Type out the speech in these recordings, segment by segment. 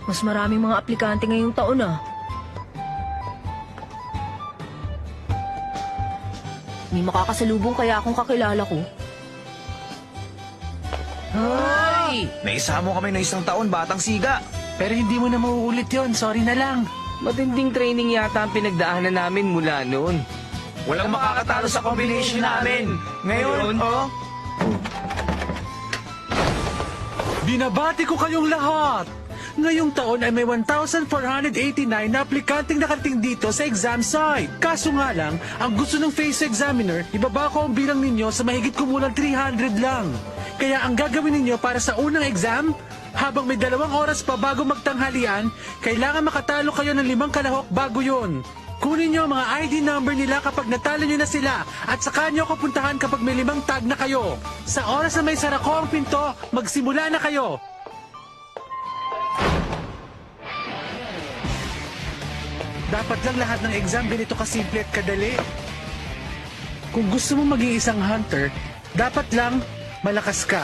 Mas maraming mga aplikante ngayong taon ah. May makakasalubong kaya akong kakilala ko. Ay! Naisama kami na isang taon, batang siga. Pero hindi mo na mauulit yon. Sorry na lang. Matinding training yata ang pinagdaanan namin mula noon. Walang makakatalo sa combination namin. Ngayon, oh. Binabati ko kayong lahat! Ngayong taon ay may 1,489 na aplikanteng nakarating dito sa exam site. Kaso nga lang, ang gusto ng face examiner, ibaba ko ang bilang ninyo sa mahigit kumulang 300 lang. Kaya ang gagawin ninyo para sa unang exam, habang may 2 oras pa bago magtanghalian, kailangan makatalo kayo ng 5 kalahok bago yon. Kunin nyo ang mga ID number nila kapag natalo nyo na sila at saka nyo ako puntahan kapag may 5 tag na kayo. Sa oras na may sarako ang pinto, magsimula na kayo. Dapat lang lahat ng exam ganito kasimple at kadali. Kung gusto mo maging isang hunter, dapat lang malakas ka.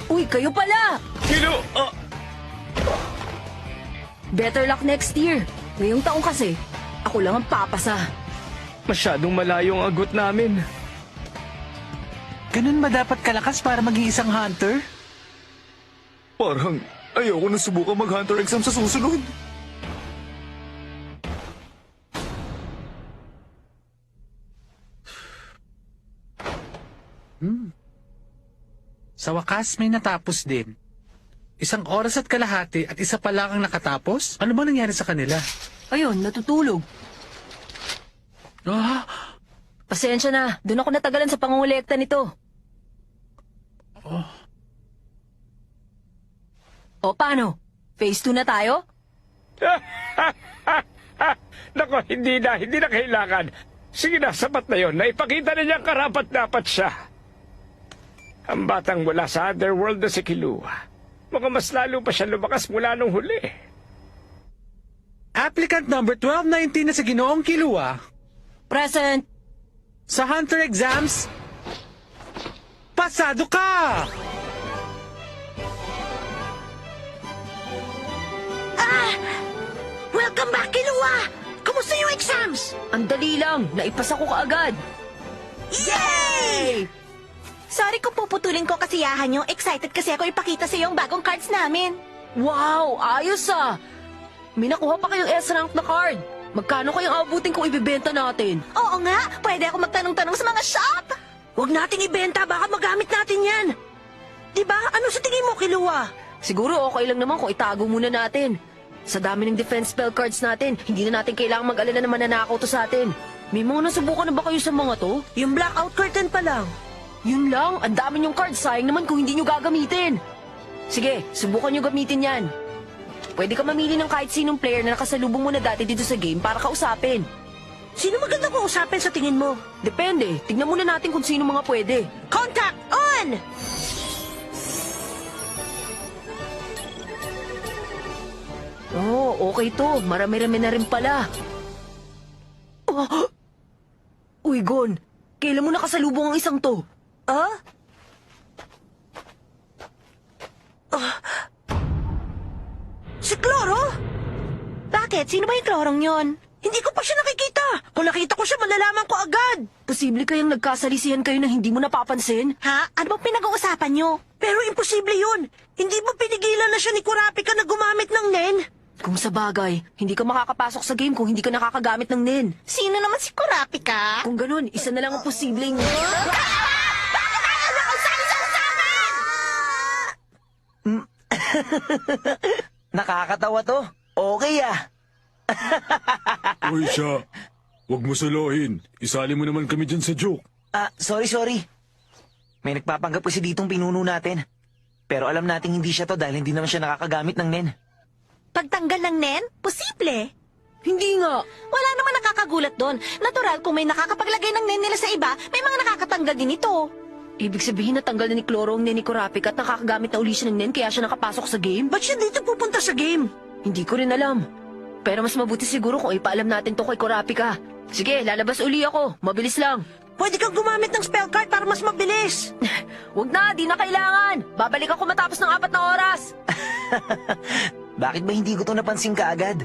Uy, kayo pala! Kilo! Better luck next year. Ngayong taong kasi, ako lang ang papasa. Masyadong malayo ang agot namin. Ganun ba dapat kalakas para maging isang hunter? Parang ayoko na subukan mag-hunter exam sa susunod. Sa wakas may natapos din. 1 oras at kalahati at isa pa lang ang nakatapos? Ano ba nangyari sa kanila? Ayun, natutulog. Ah, Pasensya na, doon ako natagalan sa pangungulekta nito. O paano? Phase 2 na tayo? Nako, hindi na kailangan. Sige na, sapat na yon. Naipakita na niyang karapat-dapat siya. Ang batang mula sa underworld na si Killua. Mukhang mas lalo pa siya lumakas mula nung huli. applicant number 1219 na sa Ginoong Killua. Present! Sa hunter exams, pasado ka! Welcome back, Killua! Kumusta yung exams? Ang dali lang, naipasa ko kaagad. Yay! Sorry kung puputulin ko kasiyahan nyo. Excited kasi ako ipakita sa iyo ang bagong cards namin. Wow, ayos ah! May nakuha pa kayong S-rank na card. Magkano kayang abutin kung ibibenta natin? Oo nga, pwede ako magtanong-tanong sa mga shop. Huwag nating ibenta, baka magamit natin yan. Diba? Ano sa tingin mo, Killua? Siguro okay lang naman kung itago muna natin. Sa dami ng defense spell cards natin, hindi na natin kailangang mag-alala na mananakaw to sa atin. May mga nasubukan na ba kayo sa mga to? Yung blackout curtain pa lang. Yun lang, ang dami yung cards, sayang naman kung hindi nyo gagamitin. Sige, subukan nyo gamitin yan. Pwede ka mamili ng kahit sinong player na nakasalubong mo na dati dito sa game para kausapin. Sino maganda ko usapin sa tingin mo? Depende, tignan muna natin kung sino mga pwede. Contact on! Oh, okay to. Marami-rami na rin pala. Oh! Uy, Gon. Kailan mo nakasalubong ang isang to? Ah? Si Cloro? Bakit? Sino ba yung Clorong yon? Hindi ko pa siya nakikita. Kung nakita ko siya, malalaman ko agad. Posible kayang nagkasalisihan kayo na hindi mo napapansin? Ha? Ano bang pinag-uusapan nyo? Pero imposible yun. Hindi ba pinigilan na siya ni Kurapika na gumamit ng NEN? Kung sa bagay, hindi ka makakapasok sa game kung hindi ka nakakagamit ng NEN. Sino naman si Kurapika? Kung ganun, isa na lang ang posibleng... Bakit ayaw na kung saan usapan? Nakakatawa to. Okay ah. Uy siya, huwag mo salohin. Isali mo naman kami dyan sa joke. Sorry. May nagpapanggap kasi ditong pinuno natin. Pero alam nating hindi siya to dahil hindi naman siya nakakagamit ng NEN. Pagtanggal ng NEN? Posible. Hindi nga. Wala naman nakakagulat doon. Natural, kung may nakakapaglagay ng NEN nila sa iba, may mga nakakatanggal din ito. Ibig sabihin natanggal na ni Cloro ang NEN ni Kurapika at nakakagamit na uli siya ng NEN kaya siya nakapasok sa game? Ba't siya dito pupunta sa game? Hindi ko rin alam. Pero mas mabuti siguro kung ipaalam natin to kay Kurapika. Sige, lalabas uli ako. Mabilis lang. Pwede pwede kang gumamit ng spell card para mas mabilis. Wag na, di na kailangan. Babalik ako matapos ng 4 na oras. Bakit ba hindi ko to napansin kaagad?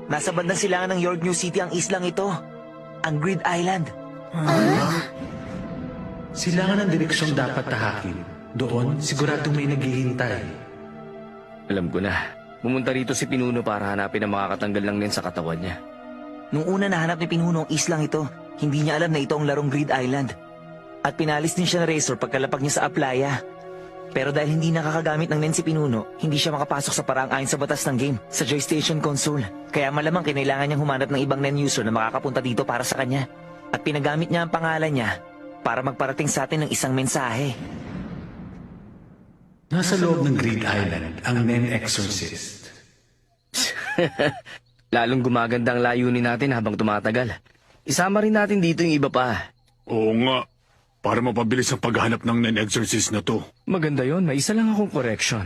Nasa bandang silangan ng York New City ang islang ito. Ang Grid Island. Silangan ang direksyong dapat tahakin. Doon, siguradong may naghihintay. Alam ko na. Pumunta rito si Pinuno para hanapin ang makakatanggal ng nen sa katawan niya. Nung una nahanap ni Pinuno ang islang ito, hindi niya alam na ito ang larong Grid Island. At pinalis din siya ng Razor pagkalapag niya sa Aplaya. Pero dahil hindi nakakagamit ng nen si Pinuno, hindi siya makapasok sa paraang ayon sa batas ng game, sa Joystation console. Kaya malamang kinailangan niyang humanap ng ibang nen user na makakapunta dito para sa kanya. At pinagamit niya ang pangalan niya para magparating sa atin ng isang mensahe. Nasa loob ng Grid Island ang Nen Exorcist. Lalong gumaganda ang layunin natin habang tumatagal. Isama rin natin dito yung iba pa. Oo nga. Para mapabilis ang paghahanap ng non-exorcist na to. Maganda yon, may isa lang akong correction.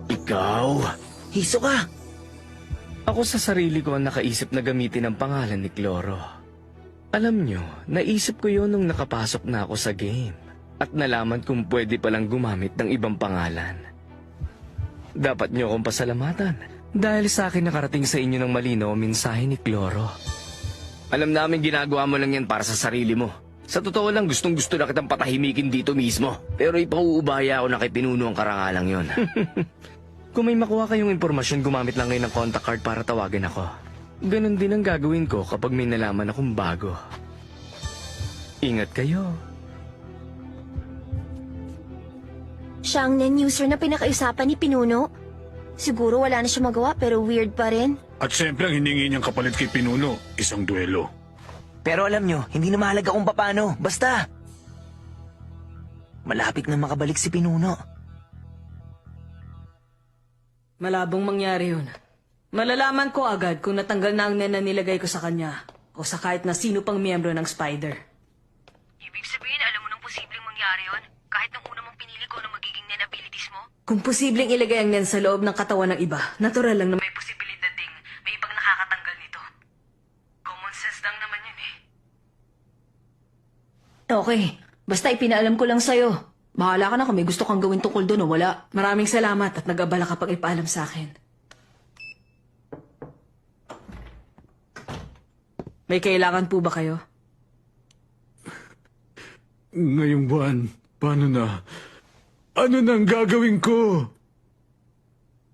Ikaw? Hiso ka! Ako sa sarili ko ang nakaisip na gamitin ang pangalan ni Cloro. Alam nyo, naisip ko yon nung nakapasok na ako sa game. At nalaman kung pwede palang gumamit ng ibang pangalan. Dapat nyo akong pasalamatan dahil sa akin nakarating sa inyo ng malinaw ang mensahe ni Cloro. Alam namin ginagawa mo lang yan para sa sarili mo. Sa totoo lang, gustong-gusto na kitang patahimikin dito mismo. Pero ipauubaya ako na kay Pinuno ang karangalang yon. Kung may makuha kayong impormasyon, gumamit lang kayo ng contact card para tawagin ako. Ganon din ang gagawin ko kapag may nalaman akong bago. Ingat kayo. Siya ang nen user na pinakaisapan ni Pinuno. Siguro wala na siya magawa pero weird pa rin. At siyempre ang hiningi niyang kapalit kay Pinuno, isang duelo. Pero alam nyo, hindi na mahalaga kung paano. Basta, malapit na makabalik si Pinuno. Malabong mangyari yun. Malalaman ko agad kung natanggal na ang nen na nilagay ko sa kanya o sa kahit na sino pang miyembro ng Spider. Ibig sabihin, alam mo nang posibleng mangyari yun? Kahit nung una mong pinili ko na magiging nen abilities mo? Kung posibleng ilagay ang nen sa loob ng katawan ng iba, natural lang na may posibilidad ding may ibang nakakatanggal nito. Common sense lang naman yun eh. Okay, basta ipinaalam ko lang sa'yo. Bahala ka na kung may gusto kang gawin tungkol doon o wala. Maraming salamat at nag-abala kapag ipaalam sa akin. May kailangan po ba kayo? Ngayong buwan, paano na? Ano nang gagawin ko?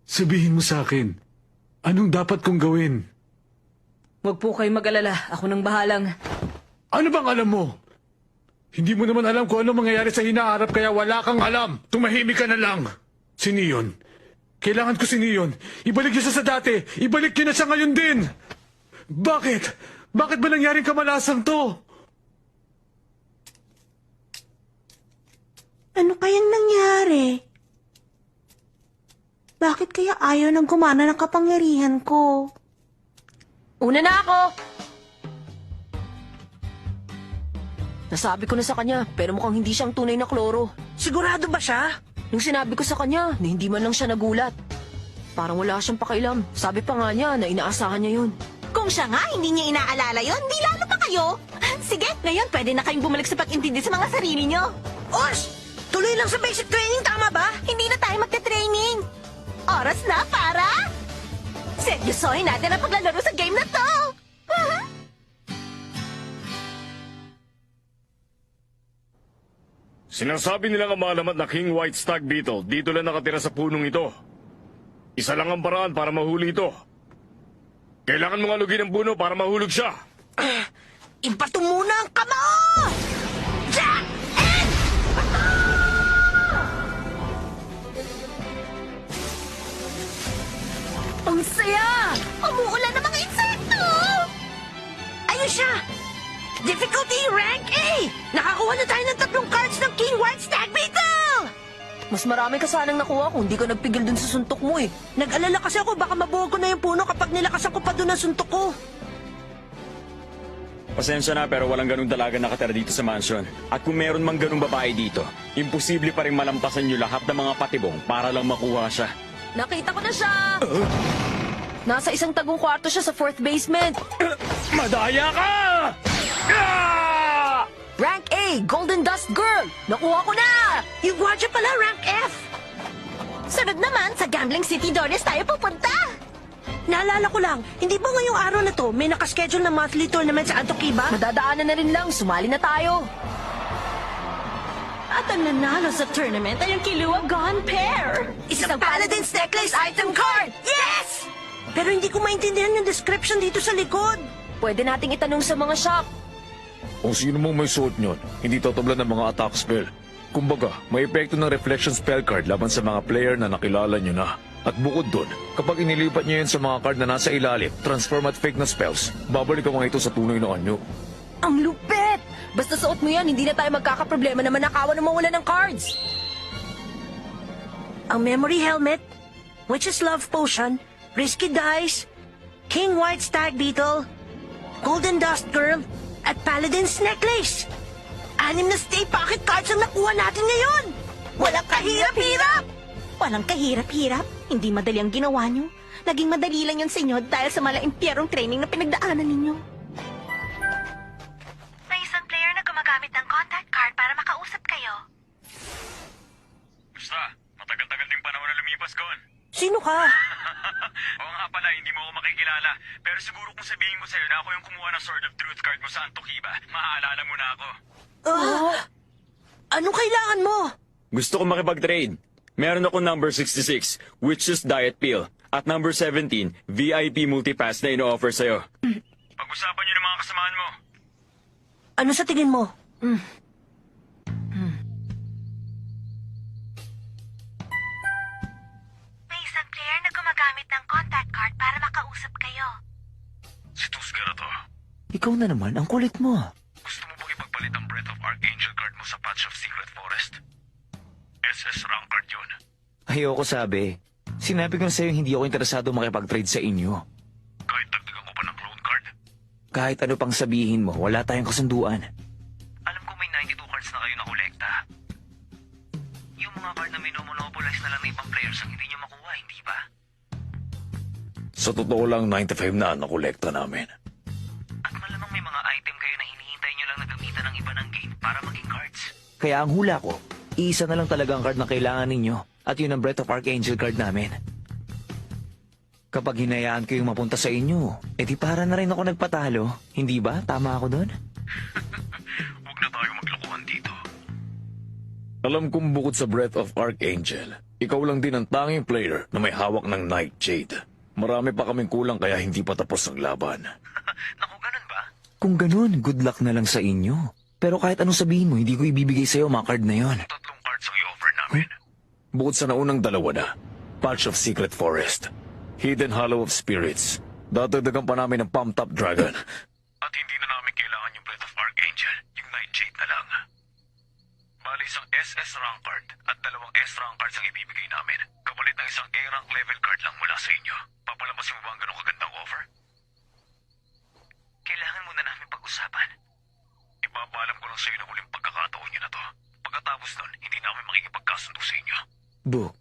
Sabihin mo sa akin, anong dapat kong gawin? Huwag po kayo mag-alala. Ako nang bahalang. Ano bang alam mo? Hindi mo naman alam kung ano mangyayari sa hinaharap kaya wala kang alam. Tumahimik ka na lang. Si Neon. Kailangan ko si Neon. Ibalik niyo siya sa dati. Ibalik niyo na siya ngayon din. Bakit? Bakit ba nangyaring kamalasang to? Ano kayang nangyari? Bakit kaya ayaw nang gumana ng kapangyarihan ko? Una na ako! Nasabi ko na sa kanya, pero mukhang hindi siyang tunay na Cloro. Sigurado ba siya? Nung sinabi ko sa kanya na hindi man lang siya nagulat. Parang wala siyang pakailam. Sabi pa nga niya na inaasahan niya yun. Kung siya nga hindi niya inaalala yon, di lalo pa kayo. Sige, ngayon pwede na kayong bumalik sa pag-intindi sa mga sarili niyo. Osh! Tuloy lang sa basic training, tama ba? Hindi na tayo magte-training. Oras na para... seryosohin natin ang paglalaro sa game na to. Sinasabi nilang ang malamat na King White Stag Beetle dito lang nakatira sa punong ito. Isa lang ang paraan para mahuli ito. Kailangan mong alugin ang puno para mahulog siya. Ibato muna ang kamao! Jack! And... Ang saya! Umuulan ng mga insekto! Ayun siya! Difficulty rank A! Nakakuha na tayo ng 3 cards ng King White Stag Beetle! Mas marami ka sanang nakuha kung di ka nagpigil dun sa suntok mo eh. Nag-alala kasi ako baka mabuhog ko na yung puno kapag nilakasan ko pa doon ang suntok ko. Pasensya na pero walang ganun dalaga nakatira dito sa mansion. At kung meron mang ganung babae dito, imposible pa rin malampasan niyo lahat ng mga patibong para lang makuha siya. Nakita ko na siya! Nasa isang tagong kwarto siya sa 4th basement. Madaya ka! Ah! Rank A, Golden Dust Girl! Nakuha ko na! Yung gwardiya pala, rank F. Sunod naman, sa Gambling City Doris tayo pupunta. Naalala ko lang, hindi ba ngayong araw na to may nakaschedule na monthly tournament sa Antokiba? Madadaanan na rin lang, sumali na tayo. At ang nanalo sa tournament ay ang Kilua Gone Pair. Isang Paladin's Necklace item card! Yes! Pero hindi ko maintindihan yung description dito sa likod. Pwede nating itanong sa mga shop. Kung sino mong may suot nyon, hindi tatablan ng mga attack spell. Kumbaga, may epekto ng reflection spell card laban sa mga player na nakilala nyo na. At bukod dun, kapag inilipat nyo yun sa mga card na nasa ilalim, transform at fake na spells, babalik ang mga ito sa tunay na anyo. Ang lupit! Basta suot mo yan, hindi na tayo magkakaproblema na manakawan na mawala ng cards. Ang Memory Helmet, Witch's Love Potion, Risky Dice, King White Stag Beetle, Golden Dust Girl, at Paladin's Necklace. 6 na stay pocket cards ang nakuha natin ngayon. Walang kahirap-hirap! Walang kahirap-hirap. Hindi madali ang ginawa nyo. Naging madali lang yun sa inyo dahil sa malaimpyerong training na pinagdaanan ninyo. May isang player na gumagamit ng contact card para makausap kayo. Basta, matagal-tagal ding panahon na lumipas, Gon. Sino ka? Oo nga pala, hindi mo ako makikilala. Pero siguro kung sabihin ko sa'yo na ako yung kumuha ng Sword of Truth card mo sa Antokiba, maaalala mo na ako. Anong kailangan mo? Gusto ko makipag-trade. Meron ako number 66, Witch's Diet Pill, at number 17, VIP Multipass na ino-offer sa'yo. Pag-usapan niyo ng mga kasamahan mo. Ano sa tingin mo? May isang player na gumagamit ng contact card para makausap kayo. Si Tuscara to. Ikaw na naman, ang kulit mo. Gusto mo bang ipagpalit ang Breath of Archangel card mo sa Patch of Secret Forest? SS rank card yun. Ayoko sabi. Sinabi ko na sa'yo hindi ako interesado makipag-trade sa inyo. Kahit dagdagan ko pa ng clone card. Kahit ano pang sabihin mo, wala tayong kasunduan. Alam ko may 92 cards na kayo na kolekta. Yung mga card na minomonopolize na lang ng ibang players ang hindi nyo makuha, hindi ba? Sa totoo lang, 95 na ang nakolekta namin. At malamang may mga item kayo na hinihintay nyo lang na gamitan ng iba ng game para maging cards. Kaya ang hula ko, iisa na lang talaga ang card na kailangan ninyo. At yun ang Breath of Archangel card namin. Kapag hinayaan ko yung mapunta sa inyo, edi para na rin ako nagpatalo. Hindi ba? Tama ako doon? Huwag na tayo maglokohan dito. Alam kong bukod sa Breath of Archangel, ikaw lang din ang tanging player na may hawak ng Nightshade. Marami pa kaming kulang kaya hindi pa tapos ang laban. Naku, ganun ba? Kung ganun, good luck na lang sa inyo. Pero kahit anong sabihin mo, hindi ko ibibigay sa'yo mga card na yon. 3 cards ang i-offer namin. Bukod sa naunang dalawa na, Patch of Secret Forest, Hidden Hollow of Spirits, dadagdagan pa namin ng Pump Top Dragon. At hindi na namin kailangan yung Breath of Archangel, yung Nightshade na lang. Bali isang SS rank card at 2 S rank cards ang ibibigay namin. Kapalit ng isang A rank level card lang mula sa inyo. Papalampasin mo ba ang ganong kagandang offer? Kailangan muna namin pag-usapan. Ipapaalam ko lang sa iyo na huling pagkakataon niyo na to. Pagkatapos nun, hindi namin makikipagkasundo sa inyo. Book.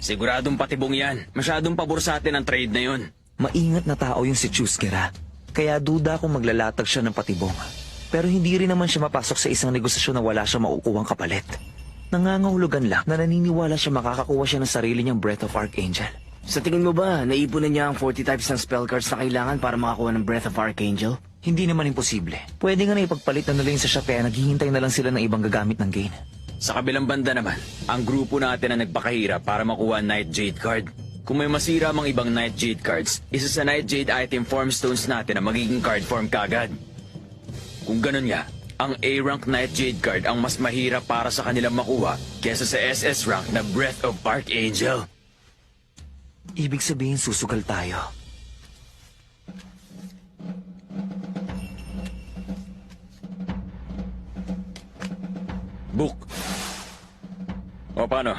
Siguradong patibong yan. Masyadong pabor sa atin ang trade na yun. Maingat na tao yung si Chusquera. Kaya duda kung maglalatag siya ng patibong. Pero hindi rin naman siya mapasok sa isang negosasyon na wala siya makukuhang kapalit. Nangangahulugan lang na naniniwala siya makakakuha siya ng sarili niyang Breath of Archangel. Sa tingin mo ba, naipon na niya ang 40 types ng spell cards na kailangan para makakuha ng Breath of Archangel? Hindi naman imposible. Pwede nga na ipagpalit na nila yun sa shop kaya naghihintay na lang sila ng ibang gagamit ng gain. Sa kabilang banda naman, ang grupo natin ang nagpakahirap para makuha ang Nightjade card. Kung may masira mang ibang Nightjade cards, isa sa Nightjade item form stones natin ang magiging card form kagad. Kung ganun nga, ang A-rank Nightjade card ang mas mahirap para sa kanilang makuha kesa sa SS rank na Breath of Archangel. Ibig sabihin susugal tayo. Book. O paano?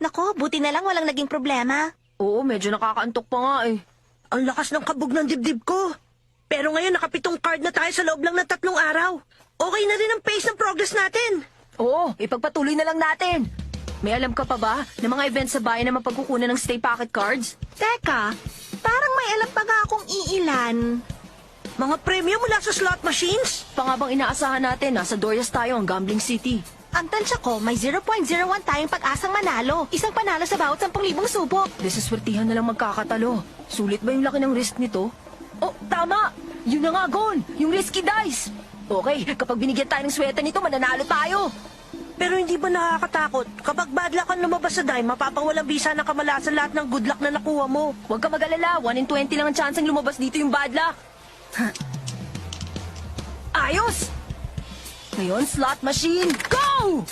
Nako, buti na lang walang naging problema. Oo, medyo nakakaantok pa nga eh. Ang lakas ng kabog ng dibdib ko. Pero ngayon nakapitong card na tayo sa loob lang ng 3 araw. Okay na rin ang pace ng progress natin. Oo, ipagpatuloy na lang natin. May alam ka pa ba na mga event sa bayan na mapagkukunan ng stay pocket cards? Teka, parang may alam pa nga akong iilan. Mga premyo mula sa slot machines? Pangabang inaasahan natin, nasa Dorias tayo, ang Gambling City. Ang tansya ko, may 0.01 tayong pag-asang manalo. Isang panalo sa bawat 10,000 subok. Desaswertihan na lang magkakatalo. Sulit ba yung laki ng risk nito? Oh, tama! Yun na nga, Gon! Yung risky dice! Okay, kapag binigyan tayo ng swerte nito, mananalo tayo! Pero hindi ba nakakatakot? Kapag bad luck ang lumabas sa dime, mapapawalang bisa ng kamalasan lahat ng good luck na nakuha mo. Huwag ka mag-alala, 1 in 20 lang ang chance lumabas dito yung bad luck. Ayos! Ngayon, slot machine, go!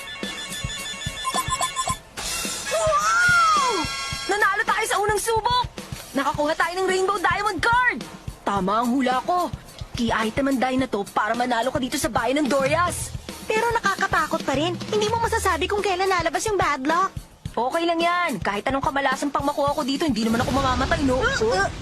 Wow! Nanalo tayo sa unang subok! Nakakuha tayo ng Rainbow Diamond card! Tama ang hula ko. Key item ang die na to para manalo ka dito sa bayan ng Dorias. Pero nakakatakot pa rin. Hindi mo masasabi kung kailan lalabas yung bad luck. Okay lang yan. Kahit anong kamalasan pang makuha ko dito, hindi naman ako mamamatay, no?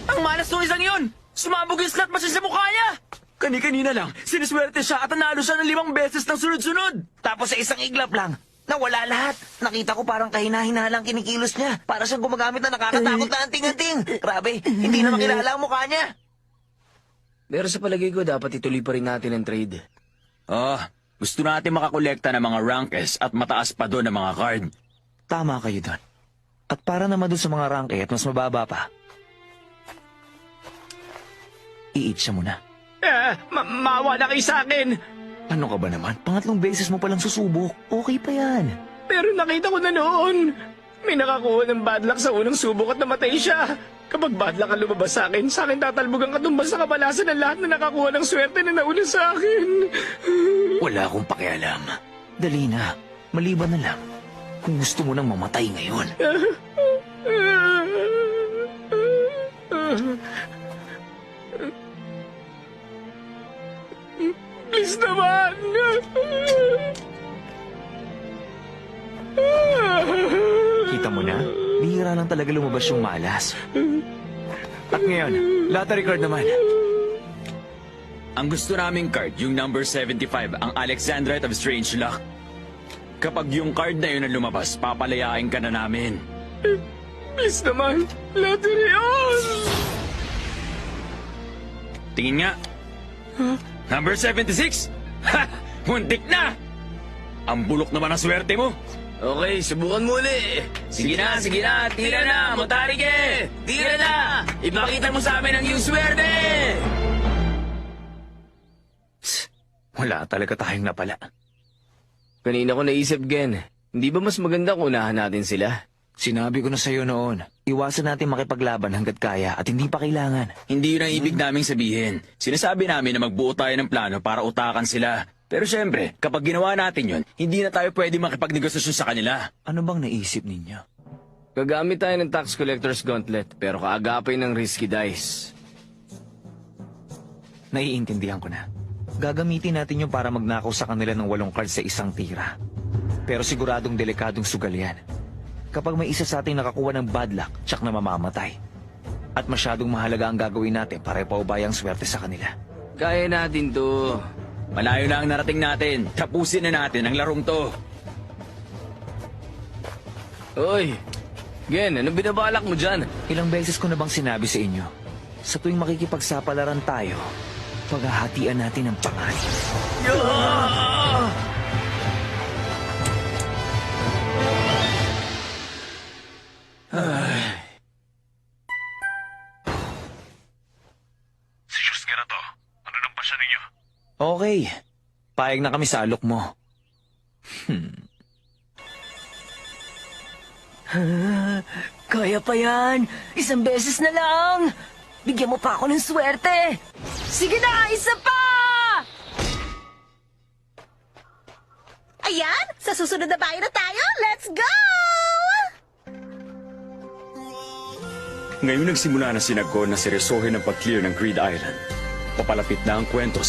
Ang malas ng isang yun! Sumabog yung slot machine sa mukha niya! Kani-kanina lang, siniswerte siya at nanalo siya ng 5 beses ng sunod-sunod! Tapos sa isang iglap lang, nawala lahat. Nakita ko parang kahina-hina lang kinikilos niya. Para siyang gumagamit na nakakatakot na anting-anting. Grabe, hindi na makilala ang mukha niya. Pero sa palagay ko, dapat ituloy pa rin natin ang trade. Gusto natin makakolekta ng mga rank S at mataas pa doon ng mga card. Tama kayo doon. At para naman doon sa mga rank at mas mababa pa, i-eat siya muna. Maawa na kayo sa akin. Ano ka ba naman? Pangatlong beses mo palang susubok. Okay pa yan. Pero nakita ko na noon. May nakakuha ng bad luck sa unang subok at namatay siya. Kapag bad luck ang lumabas sa akin tatalbog ang katumbas sa kamalasan ng lahat na nakakuha ng swerte na nauna sa akin. Wala akong pakialam. Dali na. Maliban na lang. Kung gusto mo nang mamatay ngayon. Please naman. Kita mo na? Bihira lang talaga lumabas yung malas. At ngayon, lottery card naman. Ang gusto naming card, yung number 75, ang Alexandrite of Strange Luck. Kapag yung card na yun ang lumabas, papalayain ka na namin. Please naman. Lottery on. Tingin nga. Number 76? Ha! Muntik na! Ang bulok naman ang swerte mo. Okay, subukan mo ulit. Sige na, tira na, Motarike! Tira na! Ipakita mo sa amin ang iyong swerte! Wala talaga tayong napala. Kanina ko naisip, Gen. Hindi ba mas maganda kung unahan natin sila? Sinabi ko na sa'yo noon, iwasan natin makipaglaban hanggat kaya at hindi pa kailangan. Hindi yun ang ibig naming sabihin. Sinasabi namin na magbuo tayo ng plano para utakan sila. Pero syempre, kapag ginawa natin yun, hindi na tayo pwede makipagnegosasyon sa kanila. Ano bang naisip ninyo? Gagamit tayo ng tax collector's gauntlet, pero kaagapay ng risky dice. Naiintindihan ko na. Gagamitin natin yung para magnakaw sa kanila ng 8 cards sa isang tira. Pero siguradong delikadong sugal yan. Kapag may isa sa ating nakakuha ng bad luck, tsak na mamamatay. At masyadong mahalaga ang gagawin natin para ipaubaya ang swerte sa kanila. Kaya natin to. Malayo na ang narating natin. Tapusin na natin ang larong to. Oy, Gen, ano binabalak mo dyan? Ilang beses ko na bang sinabi sa inyo, sa tuwing makikipagsapalaran tayo, paghahatian natin ang pangalan. Si Diyos nga na to. Ano nang pasya ninyo? Okay, payag na kami sa alok mo. Kaya pa yan. Isang beses na lang. Bigyan mo pa ako ng swerte. Sige na, isa pa! Ayan, sa susunod na bayan na tayo. Let's go! Ngayon nagsimula na si Nagon na seryosohin ang pag-clear ng Grid Island. Papalapit na ang kwento